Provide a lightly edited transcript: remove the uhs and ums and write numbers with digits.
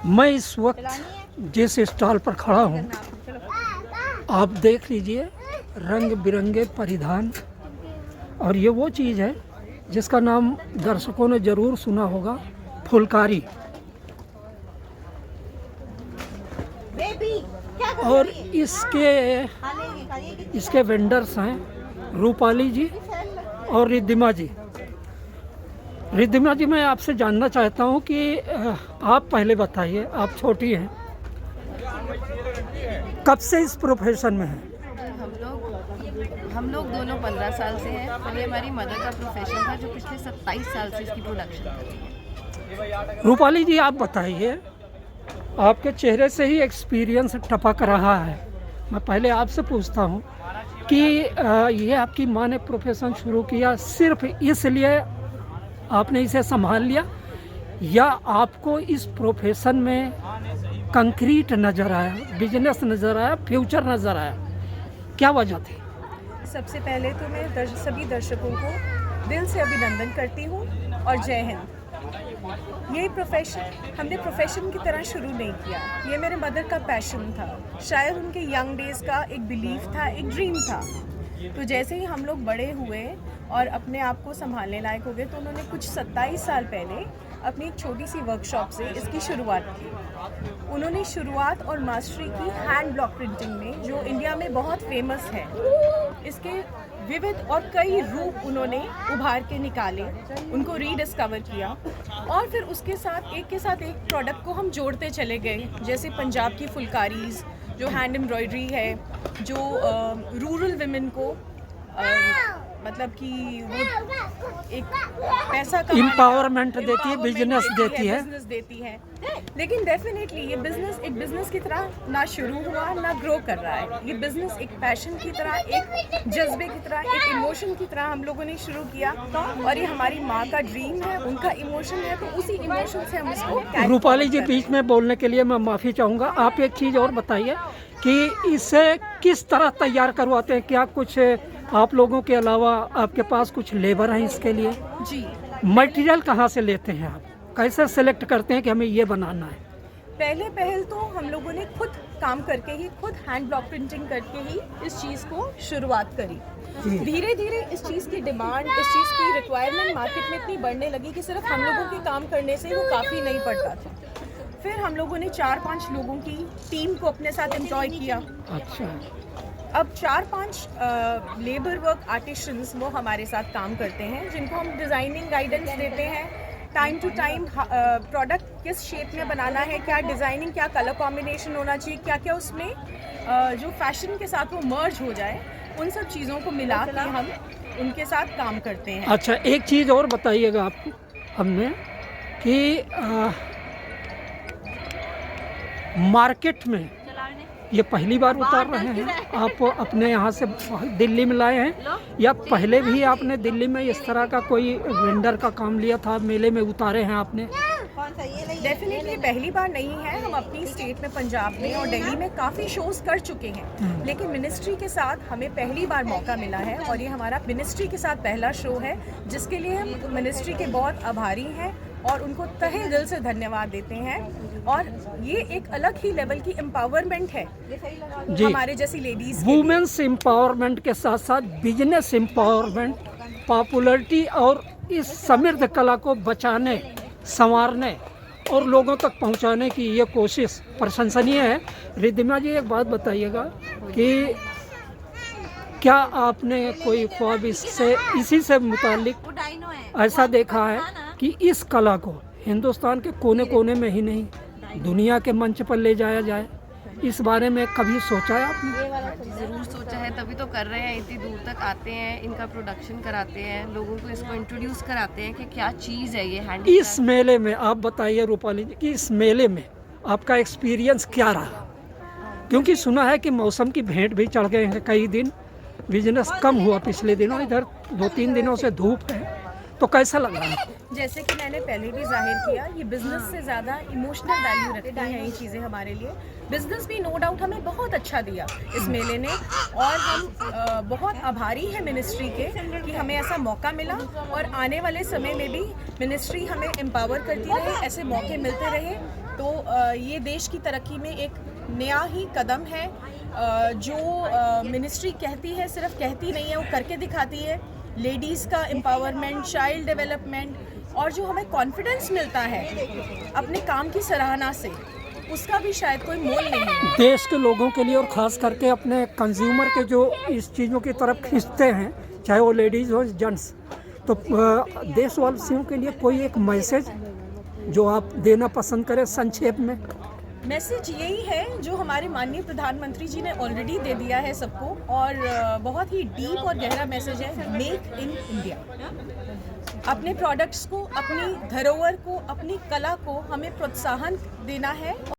मैं इस वक्त जिस स्टॉल पर खड़ा हूँ, आप देख लीजिए रंग बिरंगे परिधान, और ये वो चीज़ है जिसका नाम दर्शकों ने ज़रूर सुना होगा, फुलकारी। और इसके वेंडर्स हैं रूपाली जी और रिद्धिमा जी। रिद्धिमा जी, मैं आपसे जानना चाहता हूँ कि आप पहले बताइए, आप छोटी हैं, कब से इस प्रोफेशन में हैं? हम लोग दोनों 15 साल से हैं, पर ये हमारी मदर का प्रोफेशन था जो पिछले 27 साल से इसकी प्रोडक्शन कर रही है। रूपाली जी, आप बताइए, आपके चेहरे से ही एक्सपीरियंस टपक रहा है। मैं पहले आपसे पूछता हूँ कि ये आपकी माँ ने प्रोफेशन शुरू किया सिर्फ इसलिए आपने इसे संभाल लिया, या आपको इस प्रोफेशन में कंक्रीट नज़र आया, बिजनेस नज़र आया, फ्यूचर नज़र आया? क्या वजह थी? सबसे पहले तो मैं सभी दर्शकों को दिल से अभिनंदन करती हूँ और जय हिंद। ये प्रोफेशन हमने प्रोफेशन की तरह शुरू नहीं किया, ये मेरे मदर का पैशन था, शायद उनके यंग डेज़ का एक बिलीफ था, एक ड्रीम था। तो जैसे ही हम लोग बड़े हुए और अपने आप को संभालने लायक हो गए, तो उन्होंने कुछ 27 साल पहले अपनी एक छोटी सी वर्कशॉप से इसकी शुरुआत की। उन्होंने शुरुआत और मास्टरी की हैंड ब्लॉक प्रिंटिंग में, जो इंडिया में बहुत फेमस है। इसके विविध और कई रूप उन्होंने उभार के निकाले, उनको रीडिस्कवर किया, और फिर उसके साथ एक प्रोडक्ट को हम जोड़ते चले गए। जैसे पंजाब की फुलकारीज़, जो हैंड एम्ब्रॉयडरी है, जो रूरल विमेन को मतलब कि वो एक पैसा का एम्पावरमेंट देती है, बिजनेस देती है। लेकिन डेफिनेटली ये बिजनेस एक बिजनेस की तरह ना शुरू हुआ ना ग्रो कर रहा है। ये बिजनेस एक पैशन की तरह, एक जज्बे की तरह, एक इमोशन की तरह हम लोगों ने शुरू किया, और ये हमारी माँ का ड्रीम है, उनका इमोशन है, तो उसी इमोशन से हम इसको। रूपाली जी, बीच में बोलने के लिए मैं माफ़ी चाहूँगा। आप एक चीज़ और बताइए कि इसे किस तरह तैयार करवाते हैं? क्या कुछ आप लोगों के अलावा आपके पास कुछ लेबर हैं इसके लिए? जी, मटेरियल कहाँ से लेते हैं आप? कैसे सेलेक्ट करते हैं कि हमें ये बनाना है? पहल तो हम लोगों ने खुद काम करके ही, खुद हैंड ब्लॉक प्रिंटिंग करके ही इस चीज़ को शुरुआत करी। धीरे धीरे इस चीज़ की डिमांड, इस चीज़ की रिक्वायरमेंट मार्केट में इतनी बढ़ने लगी कि सिर्फ हम लोगों के काम करने से वो काफ़ी नहीं पड़ता था। फिर हम लोगों ने 4-5 लोगों की टीम को अपने साथ एम्प्लॉय किया। अच्छा। अब 4-5 लेबर वर्क आर्टिशंस वो हमारे साथ काम करते हैं, जिनको हम डिज़ाइनिंग गाइडेंस देते हैं, टाइम टू टाइम प्रोडक्ट किस शेप में बनाना है, क्या डिज़ाइनिंग, क्या कलर कॉम्बिनेशन होना चाहिए, क्या क्या उसमें जो फैशन के साथ वो मर्ज हो जाए, उन सब चीज़ों को मिला के हम उनके साथ काम करते हैं। अच्छा, एक चीज़ और बताइएगा आपको हमने कि मार्केट में ये पहली बार उतार रहे हैं आप? अपने यहाँ से दिल्ली में लाए हैं, या पहले भी आपने दिल्ली में इस तरह का कोई वेंडर का काम लिया था, मेले में उतारे हैं आपने? डेफिनेटली पहली बार नहीं है। हम अपनी स्टेट में, पंजाब में और दिल्ली में काफ़ी शोज़ कर चुके हैं, लेकिन मिनिस्ट्री के साथ हमें पहली बार मौका मिला है, और ये हमारा मिनिस्ट्री के साथ पहला शो है, जिसके लिए हम मिनिस्ट्री के बहुत आभारी हैं और उनको तहे दिल से धन्यवाद देते हैं। और ये एक अलग ही लेवल की एम्पावरमेंट है हमारे जैसी लेडीज। वुमेन्स एम्पावरमेंट के साथ साथ बिजनेस एम्पावरमेंट, पॉपुलरिटी और इस समृद्ध कला को बचाने, संवारने और लोगों तक पहुंचाने की ये कोशिश प्रशंसनीय है। रिद्धिमा जी, एक बात बताइएगा कि क्या आपने कोई ख्वाब इसी से मुतालिक ऐसा देखा है कि इस कला को हिंदुस्तान के कोने कोने में ही नहीं, दुनिया के मंच पर ले जाया जाए? इस बारे में कभी सोचा है आपने? ज़रूर सोचा है, तभी तो कर रहे हैं। इतनी दूर तक आते हैं, इनका प्रोडक्शन कराते हैं, लोगों को इसको इंट्रोड्यूस कराते हैं कि क्या चीज़ है ये हैंड। इस मेले में आप बताइए रूपाली जी कि इस मेले में आपका एक्सपीरियंस क्या रहा? क्योंकि सुना है कि मौसम की भेंट भी चढ़ गए हैं, कई दिन बिजनेस कम हुआ पिछले दिनों, इधर 2-3 दिनों से धूप है, तो कैसा लग रहा है? जैसे कि मैंने पहले भी जाहिर किया, ये बिज़नेस से ज़्यादा इमोशनल वैल्यू रखती हैं ये चीज़ें हमारे लिए। बिज़नेस भी नो डाउट हमें बहुत अच्छा दिया इस मेले ने, और हम बहुत आभारी हैं मिनिस्ट्री के कि हमें ऐसा मौका मिला, और आने वाले समय में भी मिनिस्ट्री हमें एम्पावर करती रहे, ऐसे मौके मिलते रहे। तो ये देश की तरक्की में एक नया ही कदम है। जो मिनिस्ट्री कहती है, सिर्फ कहती नहीं है, वो करके दिखाती है। लेडीज़ का एम्पावरमेंट, चाइल्ड डेवलपमेंट, और जो हमें कॉन्फिडेंस मिलता है अपने काम की सराहना से, उसका भी शायद कोई मोल नहीं है। देश के लोगों के लिए और ख़ास करके अपने कंज्यूमर के जो इस चीज़ों की तरफ खींचते हैं, चाहे वो लेडीज़ हो जेंट्स, तो देशवासियों के लिए कोई एक मैसेज जो आप देना पसंद करें संक्षेप में? मैसेज यही है जो हमारे माननीय प्रधानमंत्री जी ने ऑलरेडी दे दिया है सबको, और बहुत ही डीप और गहरा मैसेज है, मेक इन इंडिया। अपने प्रोडक्ट्स को, अपनी धरोहर को, अपनी कला को हमें प्रोत्साहन देना है।